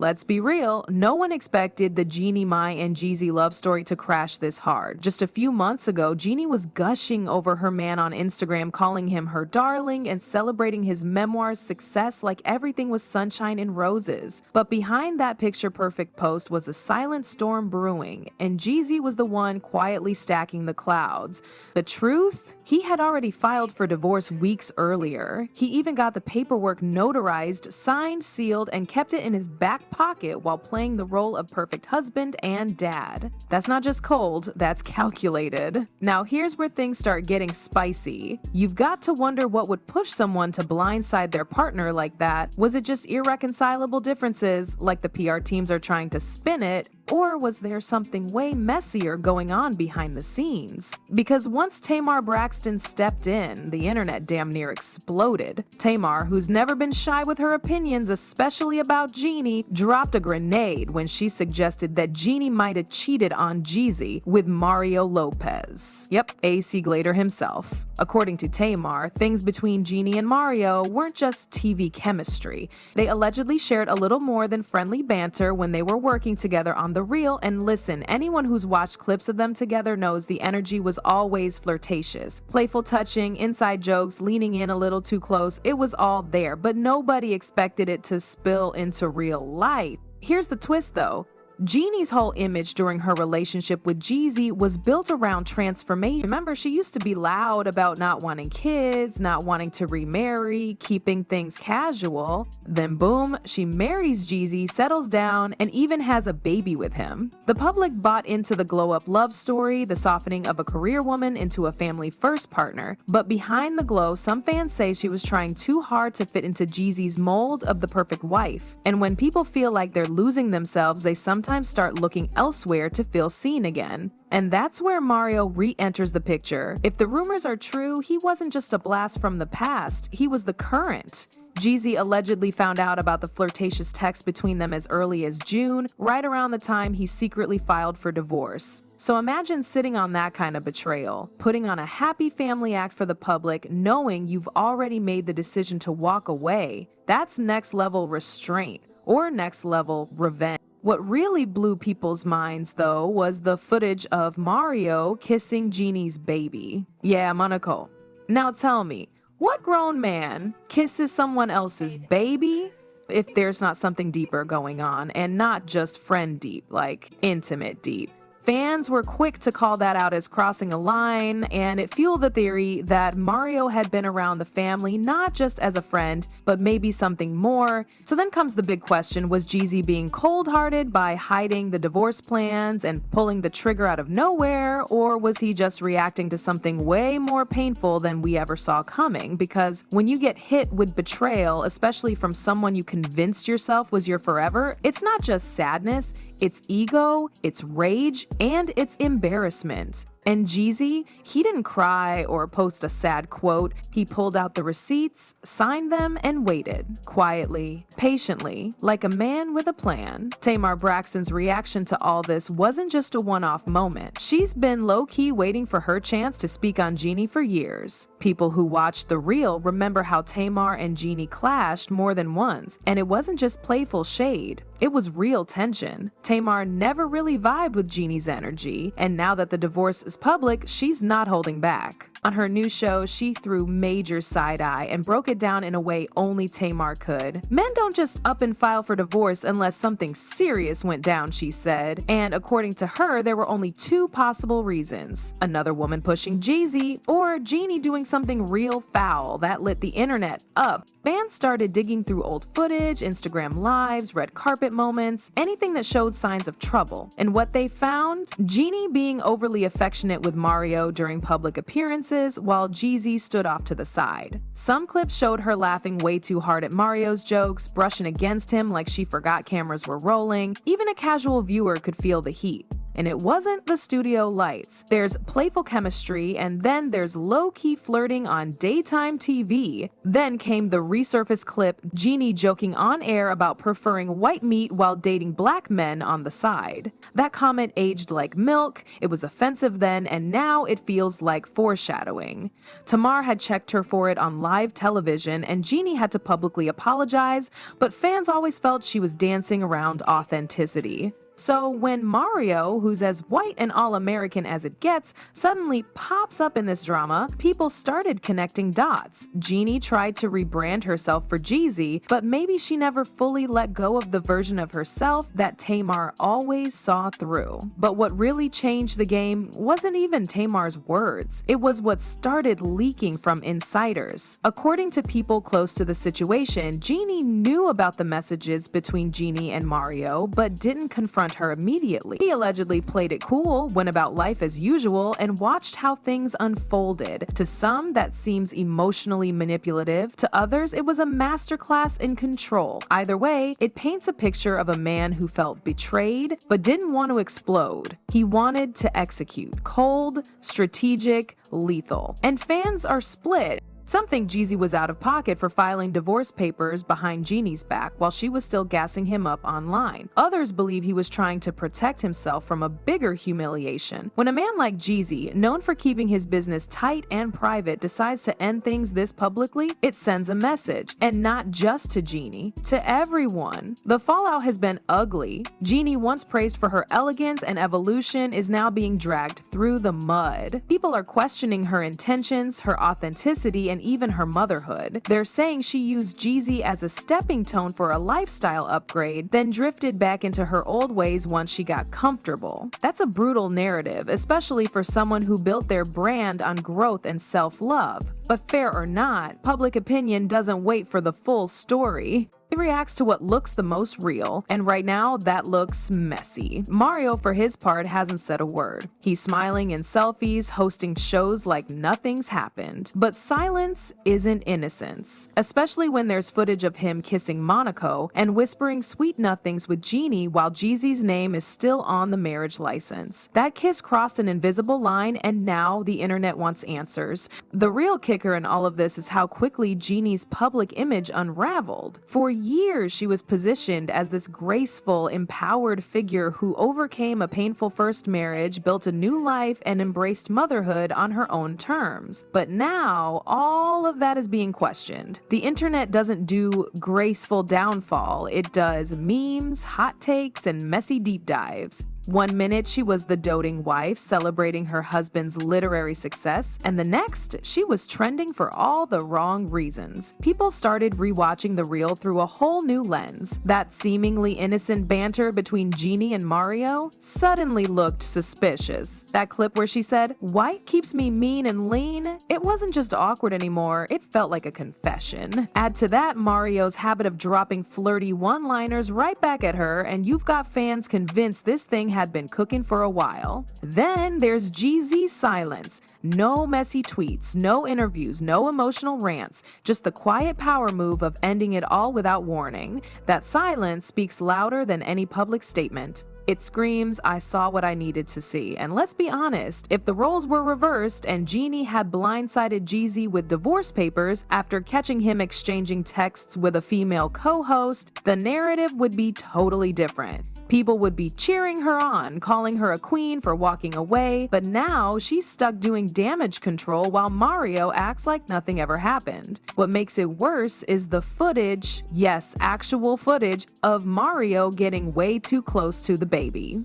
Let's be real, no one expected the Jeannie Mai and Jeezy love story to crash this hard. Just a few months ago, Jeannie was gushing over her man on Instagram, calling him her darling and celebrating his memoir's success like everything was sunshine and roses. But behind that picture-perfect post was a silent storm brewing, and Jeezy was the one quietly stacking the clouds. The truth? He had already filed for divorce weeks earlier. He even got the paperwork notarized, signed, sealed, and kept it in his back pocket while playing the role of perfect husband and dad. That's not just cold, that's calculated. Now here's where things start getting spicy. You've got to wonder what would push someone to blindside their partner like that. Was it just irreconcilable differences, like the PR teams are trying to spin it, or was there something way messier going on behind the scenes? Because once Tamar Braxton stepped in, the internet damn near exploded. Tamar, who's never been shy with her opinions, especially about Jeannie, dropped a grenade when she suggested that Jeannie might have cheated on Jeezy with Mario Lopez. Yep, AC Glader himself. According to Tamar, things between Jeannie and Mario weren't just TV chemistry. They allegedly shared a little more than friendly banter when they were working together on The Real, and listen, anyone who's watched clips of them together knows the energy was always flirtatious. Playful touching, inside jokes, leaning in a little too close, it was all there, but nobody expected it to spill into real life. Here's the twist though. Jeannie's whole image during her relationship with Jeezy was built around transformation. Remember, she used to be loud about not wanting kids, not wanting to remarry, keeping things casual. Then boom, she marries Jeezy, settles down, and even has a baby with him. The public bought into the glow-up love story, the softening of a career woman into a family-first partner. But behind the glow, some fans say she was trying too hard to fit into Jeezy's mold of the perfect wife. And when people feel like they're losing themselves, they sometimes start looking elsewhere to feel seen again. And that's where Mario re-enters the picture. If the rumors are true, he wasn't just a blast from the past, he was the current. Jeezy allegedly found out about the flirtatious text between them as early as June, right around the time he secretly filed for divorce. So imagine sitting on that kind of betrayal, putting on a happy family act for the public, knowing you've already made the decision to walk away. That's next level restraint, or next level revenge. What really blew people's minds, though, was the footage of Mario kissing Jeannie's baby. Yeah, Monaco. Now tell me, what grown man kisses someone else's baby if there's not something deeper going on, and not just friend deep, like intimate deep? Fans were quick to call that out as crossing a line, and it fueled the theory that Mario had been around the family not just as a friend, but maybe something more. So then comes the big question, was Jeezy being cold-hearted by hiding the divorce plans and pulling the trigger out of nowhere, or was he just reacting to something way more painful than we ever saw coming? Because when you get hit with betrayal, especially from someone you convinced yourself was your forever, it's not just sadness, it's ego, it's rage, and it's embarrassment. And Jeezy, he didn't cry or post a sad quote. He pulled out the receipts, signed them, and waited, quietly, patiently, like a man with a plan. Tamar Braxton's reaction to all this wasn't just a one-off moment. She's been low-key waiting for her chance to speak on Jeannie for years. People who watched The Real remember how Tamar and Jeannie clashed more than once, and it wasn't just playful shade. It was real tension. Tamar never really vibed with Jeannie's energy, and now that the divorce is public, she's not holding back. On her new show, she threw major side-eye and broke it down in a way only Tamar could. Men don't just up and file for divorce unless something serious went down, she said. And according to her, there were only two possible reasons: another woman pushing Jeezy, or Jeannie doing something real foul that lit the internet up. Fans started digging through old footage, Instagram lives, red carpet moments, anything that showed signs of trouble. And what they found? Jeannie being overly affectionate with Mario during public appearances, while Jeezy stood off to the side. Some clips showed her laughing way too hard at Mario's jokes, brushing against him like she forgot cameras were rolling. Even a casual viewer could feel the heat. And it wasn't the studio lights. There's playful chemistry, and then there's low-key flirting on daytime TV. Then came the resurfaced clip, Jeannie joking on air about preferring white meat while dating black men on the side. That comment aged like milk, it was offensive then, and now it feels like foreshadowing. Tamar had checked her for it on live television, and Jeannie had to publicly apologize, but fans always felt she was dancing around authenticity. So when Mario, who's as white and all-American as it gets, suddenly pops up in this drama, people started connecting dots. Jeannie tried to rebrand herself for Jeezy, but maybe she never fully let go of the version of herself that Tamar always saw through. But what really changed the game wasn't even Tamar's words. It was what started leaking from insiders. According to people close to the situation, Jeannie knew about the messages between Jeannie and Mario, but didn't confront her immediately. He allegedly played it cool, went about life as usual, and watched how things unfolded. To some, that seems emotionally manipulative. To others, it was a masterclass in control. Either way, it paints a picture of a man who felt betrayed, but didn't want to explode. He wanted to execute. Cold, strategic, lethal. And fans are split. Some think Jeezy was out of pocket for filing divorce papers behind Jeannie's back while she was still gassing him up online. Others believe he was trying to protect himself from a bigger humiliation. When a man like Jeezy, known for keeping his business tight and private, decides to end things this publicly, it sends a message. And not just to Jeannie, to everyone. The fallout has been ugly. Jeannie, once praised for her elegance and evolution, is now being dragged through the mud. People are questioning her intentions, her authenticity, and even her motherhood. They're saying she used Jeezy as a stepping stone for a lifestyle upgrade, then drifted back into her old ways once she got comfortable. That's a brutal narrative, especially for someone who built their brand on growth and self-love. But fair or not, public opinion doesn't wait for the full story. It reacts to what looks the most real, and right now that looks messy. Mario, for his part, hasn't said a word. He's smiling in selfies, hosting shows like nothing's happened. But silence isn't innocence, especially when there's footage of him kissing Monaco and whispering sweet nothings with Jeannie while Jeezy's name is still on the marriage license. That kiss crossed an invisible line, and now the internet wants answers. The real kicker in all of this is how quickly Jeannie's public image unraveled. For years, she was positioned as this graceful, empowered figure who overcame a painful first marriage, built a new life, and embraced motherhood on her own terms. But now, all of that is being questioned. The internet doesn't do graceful downfall. It does memes, hot takes, and messy deep dives. One minute, she was the doting wife, celebrating her husband's literary success, and the next, she was trending for all the wrong reasons. People started rewatching the reel through a whole new lens. That seemingly innocent banter between Jeannie and Mario suddenly looked suspicious. That clip where she said, "White keeps me mean and lean," it wasn't just awkward anymore, it felt like a confession. Add to that Mario's habit of dropping flirty one-liners right back at her, and you've got fans convinced this thing had been cooking for a while. Then there's Jeezy's silence. No messy tweets, no interviews, no emotional rants, just the quiet power move of ending it all without warning. That silence speaks louder than any public statement. It screams, "I saw what I needed to see." And let's be honest, if the roles were reversed and Jeannie had blindsided Jeezy with divorce papers after catching him exchanging texts with a female co-host, the narrative would be totally different. People would be cheering her on, calling her a queen for walking away, but now she's stuck doing damage control while Mario acts like nothing ever happened. What makes it worse is the footage, yes, actual footage, of Mario getting way too close to the baby.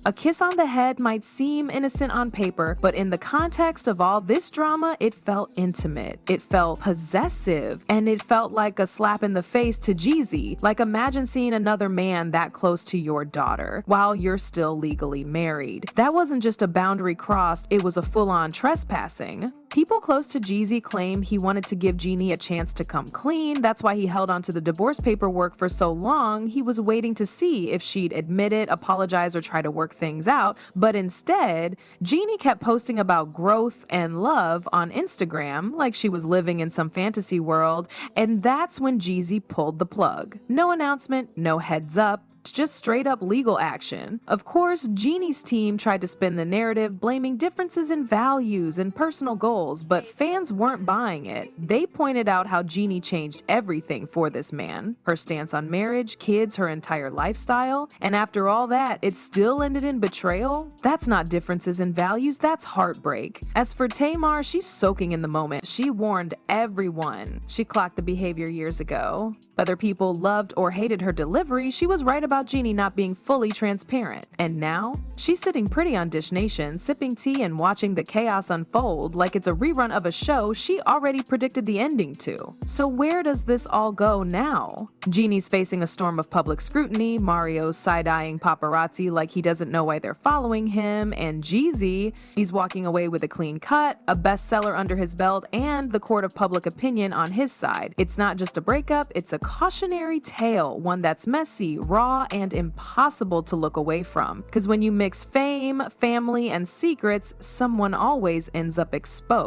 A kiss on the head might seem innocent on paper, but in the context of all this drama, it felt intimate. It felt possessive, and it felt like a slap in the face to Jeezy. Like, imagine seeing another man that close to your daughter while you're still legally married. That wasn't just a boundary crossed, it was a full-on trespassing. People close to Jeezy claim he wanted to give Jeannie a chance to come clean. That's why he held on to the divorce paperwork for so long. He was waiting to see if she'd admit it, apologize, or try to work things out. But instead, Jeannie kept posting about growth and love on Instagram like she was living in some fantasy world. And that's when Jeezy pulled the plug. No announcement, no heads up. just straight up legal action. Of course, Jeannie's team tried to spin the narrative, blaming differences in values and personal goals, but fans weren't buying it. They pointed out how Jeannie changed everything for this man. Her stance on marriage, kids, her entire lifestyle, and after all that, it still ended in betrayal? That's not differences in values, that's heartbreak. As for Tamar, she's soaking in the moment. She warned everyone. She clocked the behavior years ago. Whether people loved or hated her delivery, she was right about Jeannie not being fully transparent. And now, she's sitting pretty on Dish Nation, sipping tea and watching the chaos unfold like it's a rerun of a show she already predicted the ending to. So where does this all go now? Jeannie's facing a storm of public scrutiny, Mario's side-eyeing paparazzi like he doesn't know why they're following him, and Jeezy, he's walking away with a clean cut, a bestseller under his belt, and the court of public opinion on his side. It's not just a breakup, it's a cautionary tale, one that's messy, raw, and impossible to look away from. Because when you mix fame, family, and secrets, someone always ends up exposed.